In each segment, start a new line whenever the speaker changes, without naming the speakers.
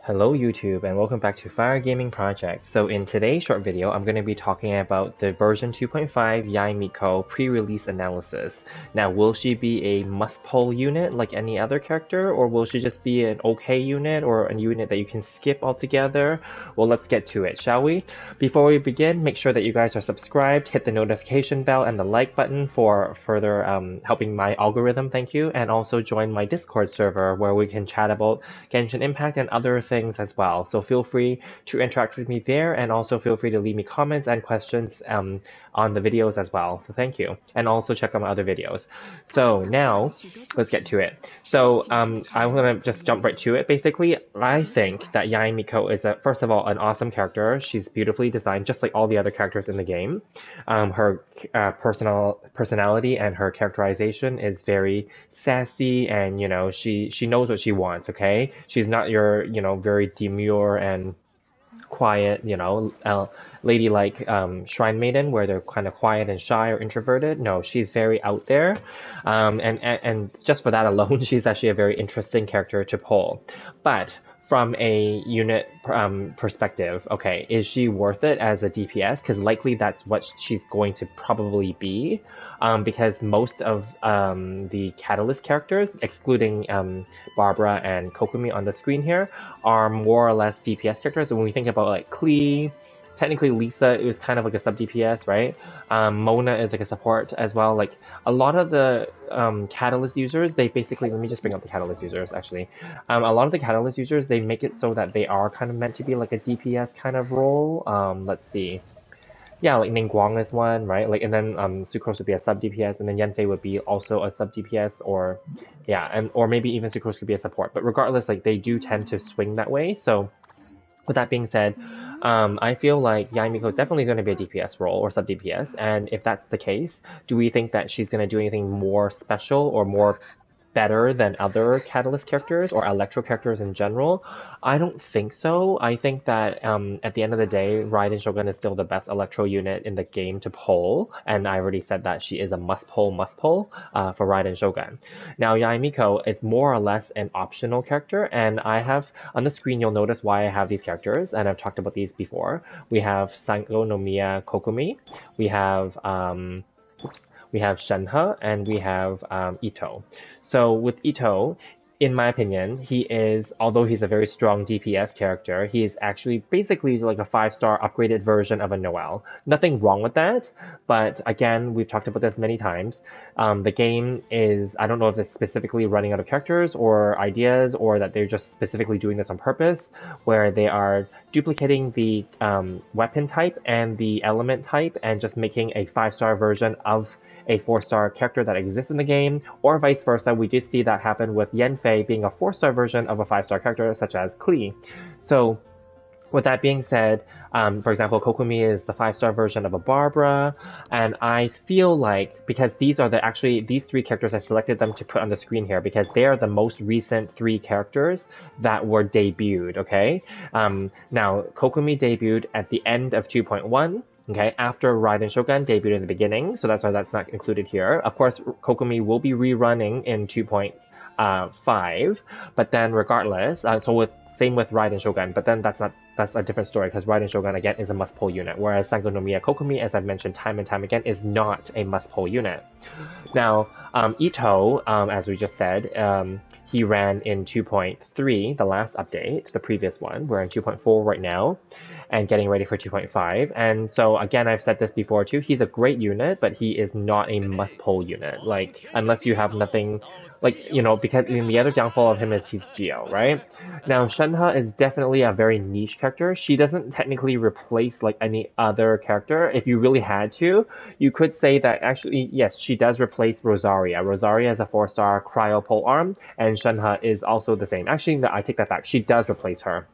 Hello YouTube and welcome back to Fire Gaming Project. So in today's short video, I'm going to be talking about the version 2.5 Yae Miko pre-release analysis. Now, will she be a must-pull unit like any other character, or will she just be an okay unit or a unit that you can skip altogether? Well, let's get to it, shall we? Before we begin, make sure that you guys are subscribed, hit the notification bell and the like button for further helping my algorithm, thank you, and also join my Discord server where we can chat about Genshin Impact and other things as well. So feel free to interact with me there, and also feel free to leave me comments and questions on the videos as well. So thank you. And also check out my other videos. So now, let's get to it. So I'm gonna just jump right to it. Basically, I think that Yae Miko is, first of all, an awesome character. She's beautifully designed, just like all the other characters in the game. Her personality and her characterization is very sassy, and she knows what she wants. Okay, she's not your very demure and quiet, ladylike shrine maiden where they're kind of quiet and shy or introverted. No, she's very out there, and just for that alone, she's actually a very interesting character to pull. But from a unit perspective, okay, is she worth it as a DPS? Because likely that's what she's going to probably be, because most of the Catalyst characters, excluding Barbara and Kokumi on the screen here, are more or less DPS characters. And when we think about like Klee, technically Lisa is kind of like a sub DPS, right? Mona is like a support as well. Like a lot of the Catalyst users, they basically, let me just bring up the Catalyst users actually. A lot of the Catalyst users, they make it so that they are kind of meant to be like a DPS kind of role. Let's see. Yeah, like Ningguang is one, right? Like, and then Sucrose would be a sub DPS, and then Yanfei would be also a sub DPS, or yeah, and or maybe even Sucrose could be a support. But regardless, like they do tend to swing that way. So with that being said, I feel like Yae Miko is definitely going to be a DPS role or sub DPS, and if that's the case, do we think that she's going to do anything more special or more better than other Catalyst characters or Electro characters in general? I don't think so. I think that at the end of the day, Raiden Shogun is still the best Electro unit in the game to pull, and I already said that she is a must pull for Raiden Shogun. Now, Yae Miko is more or less an optional character, and I have, on the screen, you'll notice why I have these characters, and I've talked about these before. We have Sango no Miya Kokumi, we have we have Shenhe, and we have Ito. So with Ito, in my opinion, he is, although he's a very strong DPS character, he is actually basically like a 5-star upgraded version of a Noelle. Nothing wrong with that, but again, we've talked about this many times. The game is, I don't know if it's specifically running out of characters or ideas, or that they're just specifically doing this on purpose, where they are duplicating the weapon type and the element type and just making a 5-star version of a 4-star character that exists in the game, or vice versa. We did see that happen with Yanfei being a 4-star version of a 5-star character such as Klee. So with that being said, for example, Kokumi is the 5-star version of a Barbara, and I feel like, because these are these 3 characters, I selected them to put on the screen here because they are the most recent 3 characters that were debuted, okay? Now, Kokumi debuted at the end of 2.1, okay, after Raiden Shogun debuted in the beginning, so that's why that's not included here. Of course, Kokumi will be rerunning in 2.5, but then regardless, same with Raiden Shogun, but then that's a different story because Raiden Shogun again is a must-pull unit, whereas Sango no Miya Kokumi, as I've mentioned time and time again, is not a must-pull unit. Now, Ito, as we just said, he ran in 2.3, the last update, the previous one. We're in 2.4 right now, and getting ready for 2.5. And so again, I've said this before too, he's a great unit, but he is not a must-pull unit. Like, unless you have nothing, like, because the other downfall of him is he's Geo, right? Now, Shenhe is definitely a very niche character. She doesn't technically replace like any other character. If you really had to, you could say that actually, yes, she does replace Rosaria. Rosaria is a 4-star cryo pole arm, and Shenhe is also the same. Actually, no, I take that back. She does replace her.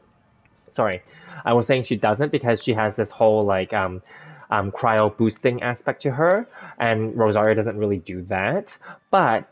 Sorry, I was saying she doesn't because she has this whole like cryo boosting aspect to her, and Rosaria doesn't really do that. But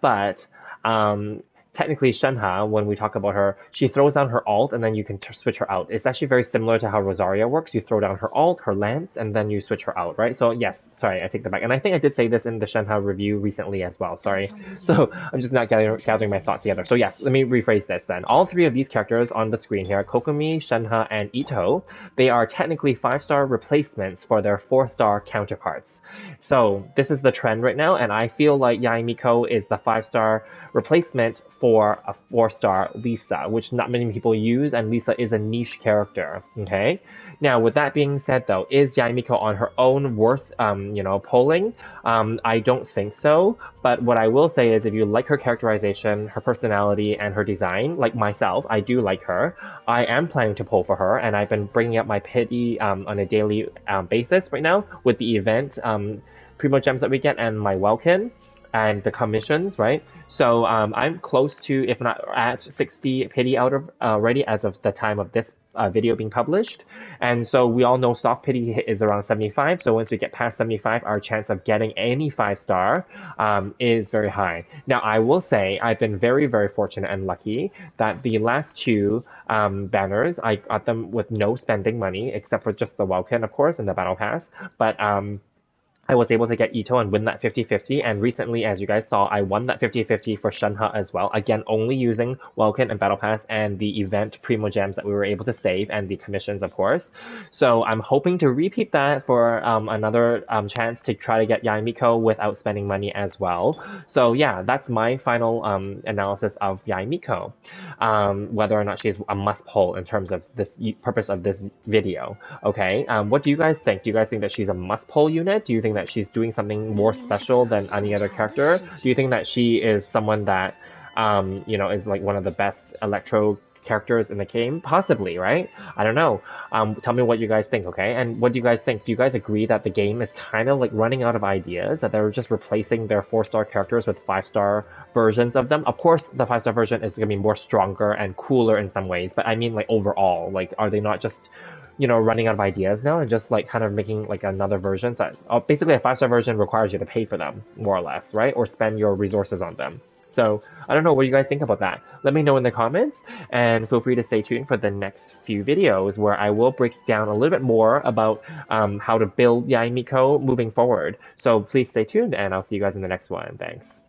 technically Shenhe, when we talk about her, she throws down her alt and then you can switch her out. It's actually very similar to how Rosaria works. You throw down her alt, her lance, and then you switch her out, right? So yes, sorry, I take that back. And I think I did say this in the Shenhe review recently as well, sorry. So I'm just not gathering my thoughts together. So yes, let me rephrase this then. All three of these characters on the screen here, Kokomi, Shenhe, and Ito, they are technically 5-star replacements for their 4-star counterparts. So this is the trend right now, and I feel like Yae Miko is the 5-star replacement for a 4-star Lisa, which not many people use, and Lisa is a niche character. Okay. Now, with that being said, though, is Yae Miko on her own worth, polling? I don't think so. But what I will say is, if you like her characterization, her personality, and her design, like myself, I do like her. I am planning to poll for her, and I've been bringing up my pity on a daily basis right now with the event primo gems that we get and my Welkin and the commissions, right? So I'm close to, if not at 60 pity out of already as of the time of this video being published. And so we all know soft pity is around 75. So once we get past 75, our chance of getting any 5-star is very high. Now, I will say I've been very, very fortunate and lucky that the last two banners, I got them with no spending money, except for just the Welkin, of course, and the Battle Pass. But I was able to get Ito and win that 50-50, and recently, as you guys saw, I won that 50-50 for Shenhe as well. Again, only using Welkin and Battle Pass and the event Primo Gems that we were able to save, and the commissions, of course. So I'm hoping to repeat that for another chance to try to get Yae Miko without spending money as well. So yeah, that's my final analysis of Yae Miko. Whether or not she's a must poll in terms of this purpose of this video. Okay, what do you guys think? Do you guys think that she's a must poll unit? Do you think that she's doing something more special than any other character? Do you think that she is someone that, is like one of the best electro characters in the game? Possibly, right? I don't know. Tell me what you guys think, okay? And what do you guys think? Do you guys agree that the game is kind of like running out of ideas, that they're just replacing their 4-star characters with 5-star versions of them? Of course, the 5-star version is going to be more stronger and cooler in some ways, but I mean like overall, like are they not just running out of ideas now and just like kind of making like another version that basically a 5-star version requires you to pay for them, more or less, right? Or spend your resources on them. So I don't know, what do you guys think about that? Let me know in the comments, and feel free to stay tuned for the next few videos where I will break down a little bit more about how to build Yae Miko moving forward. So please stay tuned, and I'll see you guys in the next one. Thanks.